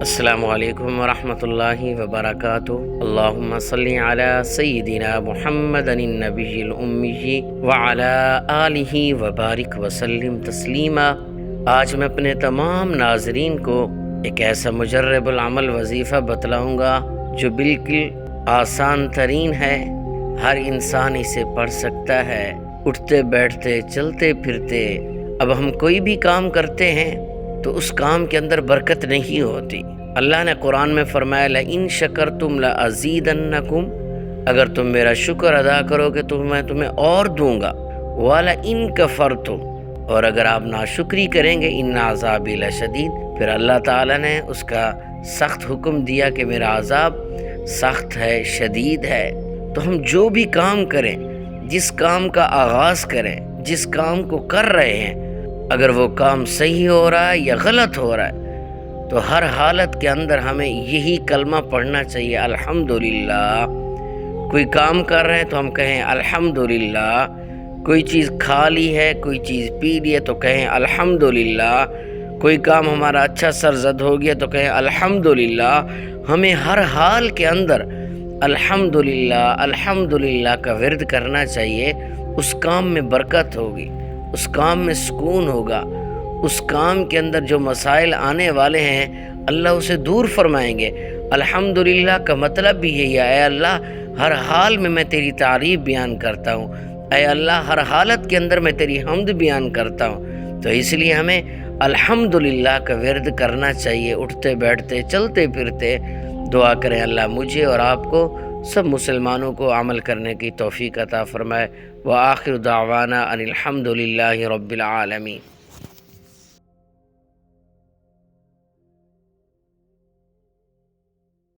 السلام علیکم ورحمۃ اللہ وبرکاتہ۔ اللہم صلی علی سیدنا محمد النبی الامی وعلی آلہ وبارک وسلم تسلیما۔ آج میں اپنے تمام ناظرین کو ایک ایسا مجرب العمل وظیفہ بتلاؤں گا جو بالکل آسان ترین ہے، ہر انسان اسے پڑھ سکتا ہے، اٹھتے بیٹھتے چلتے پھرتے۔ اب ہم کوئی بھی کام کرتے ہیں تو اس کام کے اندر برکت نہیں ہوتی۔ اللہ نے قرآن میں فرمایا لَإِن شَكَرْتُمْ لَأَزِيدَنَّكُمْ، اگر تم میرا شکر ادا کرو گے تو میں تمہیں اور دوں گا، وَلَإِن كَفَرْتُمْ، اور اگر آپ ناشکری کریں گے إِنَّ عَذَابِي لَشَدِيدٌ، پھر اللہ تعالیٰ نے اس کا سخت حکم دیا کہ میرا عذاب سخت ہے، شدید ہے۔ تو ہم جو بھی کام کریں، جس کام کا آغاز کریں، جس کام کو کر رہے ہیں، اگر وہ کام صحیح ہو رہا ہے یا غلط ہو رہا ہے تو ہر حالت کے اندر ہمیں یہی کلمہ پڑھنا چاہیے، الحمدللہ۔ کوئی کام کر رہے ہیں تو ہم کہیں الحمدللہ، کوئی چیز کھا لی ہے، کوئی چیز پی لی ہے تو کہیں الحمدللہ، کوئی کام ہمارا اچھا سرزد ہو گیا تو کہیں الحمدللہ۔ ہمیں ہر حال کے اندر الحمدللہ الحمدللہ کا ورد کرنا چاہیے۔ اس کام میں برکت ہوگی، اس کام میں سکون ہوگا، اس کام کے اندر جو مسائل آنے والے ہیں اللہ اسے دور فرمائیں گے۔ الحمدللہ کا مطلب بھی یہی ہے، اے اللہ ہر حال میں تیری تعریف بیان کرتا ہوں، اے اللہ ہر حالت کے اندر میں تیری حمد بیان کرتا ہوں۔ تو اس لیے ہمیں الحمدللہ کا ورد کرنا چاہیے، اٹھتے بیٹھتے چلتے پھرتے۔ دعا کریں اللہ مجھے اور آپ کو، سب مسلمانوں کو عمل کرنے کی توفیق عطا فرمائے۔ وآخر دعوانا ان الحمدللہ رب العالمین۔